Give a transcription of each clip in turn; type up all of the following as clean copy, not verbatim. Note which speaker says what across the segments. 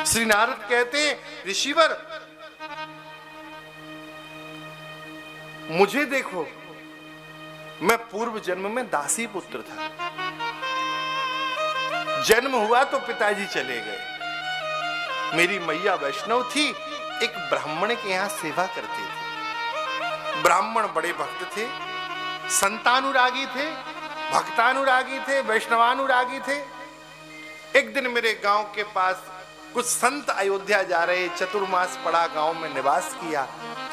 Speaker 1: श्री नारद कहते हैं, ऋषिवर मुझे देखो, मैं पूर्व जन्म में दासी पुत्र था। जन्म हुआ तो पिताजी चले गए। मेरी मैया वैष्णव थी, एक ब्राह्मण के यहां सेवा करती थी। ब्राह्मण बड़े भक्त थे, संतानुरागी थे, भक्तानुरागी थे, वैष्णवानुरागी थे। एक दिन मेरे गांव के पास कुछ संत अयोध्या जा रहे, चतुर्मास पड़ा गांव में निवास किया।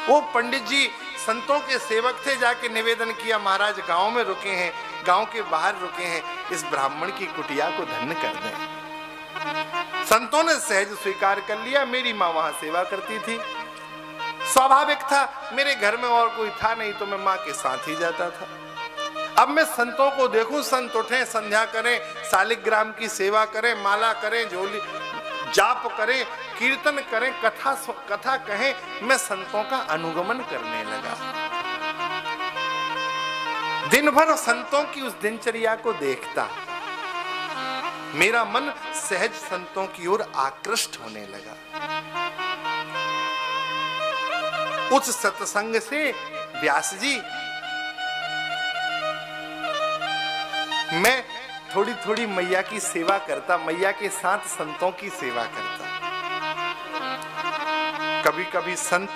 Speaker 1: वो पंडित जी संतों के सेवक थे, जाके निवेदन किया, महाराज गांव में रुके हैं, गांव के बाहर रुके हैं, इस ब्राह्मण की कुटिया को धन्य कर दें। संतों ने सहज स्वीकार कर लिया। मेरी माँ वहां सेवा करती थी। स्वाभाविक था, मेरे घर में और कोई था नहीं तो मैं माँ के साथ ही जाता था। अब मैं संतों को देखूं, संत उठें, संध्या करें, शालिग्राम की सेवा करें, माला करें, झोली जाप करें, कीर्तन करें, कथा कहें, मैं संतों का अनुगमन करने लगा। दिन भर संतों की उस दिनचर्या को देखता, मेरा मन सहज संतों की ओर आकृष्ट होने लगा। उस सत्संग से व्यास जी मैं थोड़ी थोड़ी मैया की सेवा करता, मैया के साथ संतों की सेवा करता। कभी कभी संत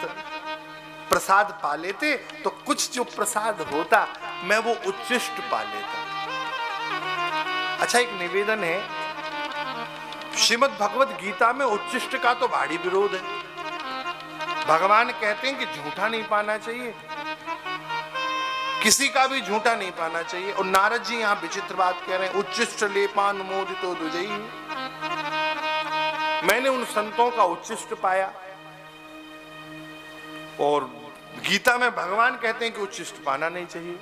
Speaker 1: प्रसाद पा लेते तो कुछ जो प्रसाद होता मैं वो उच्छिष्ट पा लेता। अच्छा, एक निवेदन है, श्रीमद् भगवत गीता में उच्छिष्ट का तो भारी विरोध है। भगवान कहते हैं कि झूठा नहीं पाना चाहिए, किसी का भी झूठा नहीं पाना चाहिए। और नारद जी यहां विचित्र बात कह रहे हैं, उच्छिष्ट लेपान मोदितो दुजई। मैंने उन संतों का उच्छिष्ट पाया और गीता में भगवान कहते हैं कि उच्छिष्ट पाना नहीं चाहिए।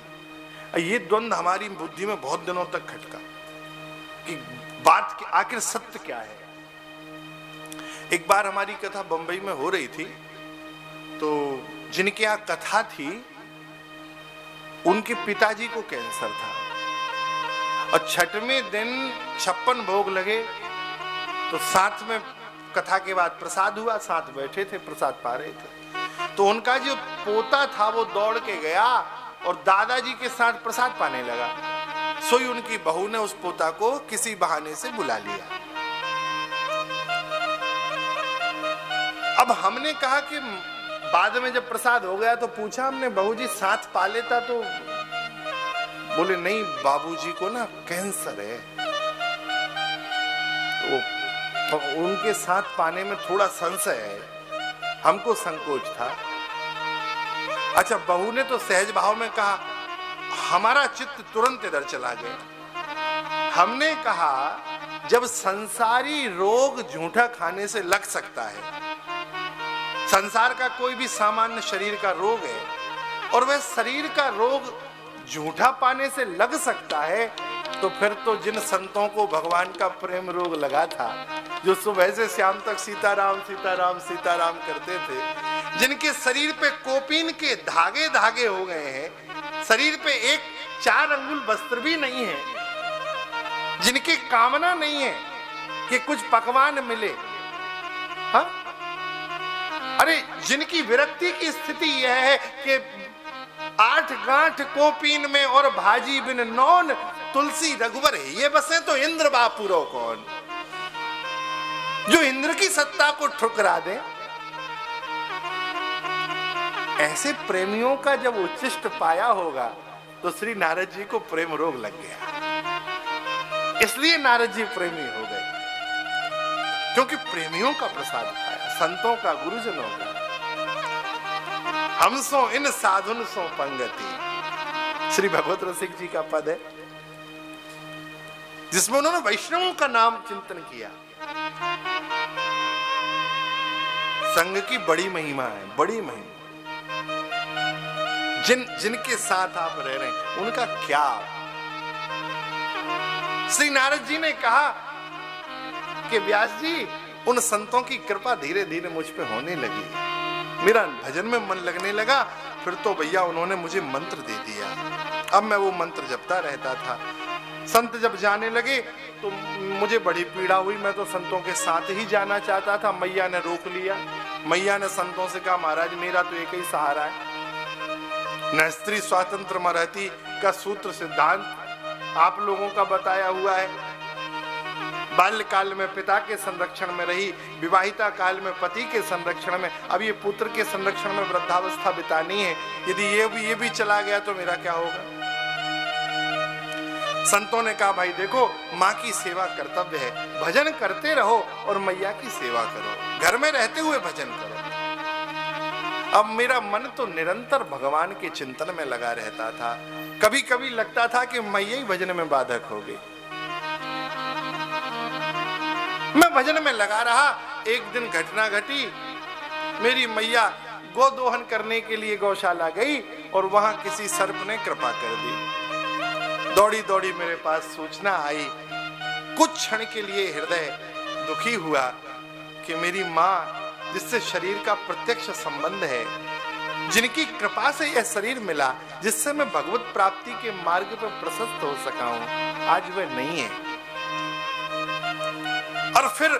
Speaker 1: ये द्वंद्व हमारी बुद्धि में बहुत दिनों तक खटका कि बात की आखिर सत्य क्या है। एक बार हमारी कथा बंबई में हो रही थी, तो जिनके यहां कथा थी उनके पिताजी को कैंसर था और छठवें दिन 56 भोग लगे, तो साथ में कथा के बाद प्रसाद हुआ, साथ बैठे थे, प्रसाद पा रहे थे। तो उनका जो पोता था वो दौड़ के गया और दादाजी के साथ प्रसाद पाने लगा। सोई उनकी बहू ने उस पोता को किसी बहाने से बुला लिया। अब हमने कहा कि बाद में जब प्रसाद हो गया तो पूछा हमने, बहू जी साथ पा लेता तो? बोले नहीं, बाबूजी को ना कैंसर है, तो उनके साथ पाने में थोड़ा संशय है, हमको संकोच था। अच्छा, बहू ने तो सहज भाव में कहा, हमारा चित्त तुरंत इधर चला गया। हमने कहा जब संसारी रोग झूठा खाने से लग सकता है, संसार का कोई भी सामान्य शरीर का रोग है और वह शरीर का रोग झूठा पाने से लग सकता है, तो फिर तो जिन संतों को भगवान का प्रेम रोग लगा था, जो सुबह से शाम तक सीताराम सीताराम सीताराम करते थे, जिनके शरीर पे कोपीन के धागे धागे हो गए हैं, शरीर पे एक 4 अंगुल वस्त्र भी नहीं है, जिनकी कामना नहीं है कि कुछ पकवान मिले, हाँ? अरे जिनकी विरक्ति की स्थिति यह है कि 8 गांठ कोपीन में और भाजी बिन नौन, तुलसी रघुवर है ये बसे तो इंद्र बापुरो कौन। जो इंद्र की सत्ता को ठुकरा दे, ऐसे प्रेमियों का जब उच्छिष्ट पाया होगा तो श्री नारद जी को प्रेम रोग लग गया। इसलिए नारद जी प्रेमी हो गए, क्योंकि प्रेमियों का प्रसाद पाया, संतों का, गुरुजनों का। हम सो इन साधुन सो पंगति, श्री भगवत रसिक जी का पद है, जिसमें उन्होंने वैष्णवों का नाम चिंतन किया। संग की बड़ी महिमा है, बड़ी महिमा। जिनके साथ आप रह रहे हैं उनका क्या। श्री नारद जी ने कहा कि व्यास जी, उन संतों की कृपा धीरे धीरे मुझ पे होने लगी, मेरा भजन में मन लगने लगा। फिर तो भैया उन्होंने मुझे मंत्र दे दिया, अब मैं वो मंत्र जपता रहता था। संत जब जाने लगे तो मुझे बड़ी पीड़ा हुई। मैं तो संतों के साथ ही जाना चाहता था, मैया ने रोक लिया। मैया ने संतों से कहा, महाराज मेरा तो एक ही सहारा है, न स्त्री स्वातंत्र में रहती का सूत्र सिद्धांत आप लोगों का बताया हुआ है। बाल्यकाल में पिता के संरक्षण में रही, विवाहिता काल में पति के संरक्षण में, अब ये पुत्र के संरक्षण में वृद्धावस्था बितानी है। यदि ये भी चला गया तो मेरा क्या होगा। संतों ने कहा, भाई देखो, माँ की सेवा कर्तव्य है, भजन करते रहो और मैया की सेवा करो, घर में रहते हुए भजन करो। अब मेरा मन तो निरंतर भगवान के चिंतन में लगा रहता था। कभी कभी लगता था कि मैया ही भजन में बाधक हो गई। मैं भजन में लगा रहा। एक दिन घटना घटी, मेरी मैया गोदोहन करने के लिए गौशाला गई और वहां किसी सर्प ने कृपा कर दी। दौड़ी दौड़ी मेरे पास सूचना आई। कुछ क्षण के लिए हृदय दुखी हुआ कि मेरी माँ, जिससे शरीर का प्रत्यक्ष संबंध है, जिनकी कृपा से यह शरीर मिला, जिससे मैं भगवत प्राप्ति के मार्ग पर प्रशस्त हो सका हूं, आज वह नहीं है। और फिर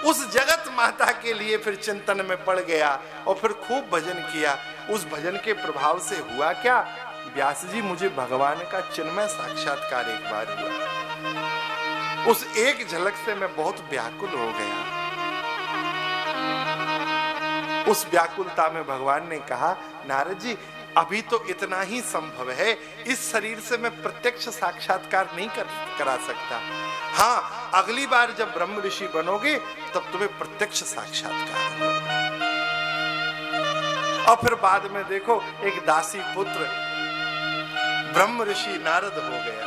Speaker 1: उस जगत माता के लिए फिर चिंतन में पड़ गया और फिर खूब भजन किया। उस भजन के प्रभाव से हुआ क्या, व्यास जी, मुझे भगवान का चिन्मय साक्षात्कार एक बार हुआ। उस एक झलक से मैं बहुत व्याकुल हो गया। उस व्याकुलता में भगवान ने कहा, नारद जी, अभी तो इतना ही संभव है, इस शरीर से मैं प्रत्यक्ष साक्षात्कार नहीं करा सकता। हाँ, अगली बार जब ब्रह्म ऋषि बनोगे तब तुम्हें प्रत्यक्ष साक्षात्कार होगा। और फिर बाद में देखो, एक दासी पुत्र ब्रह्म ऋषि नारद हो गया।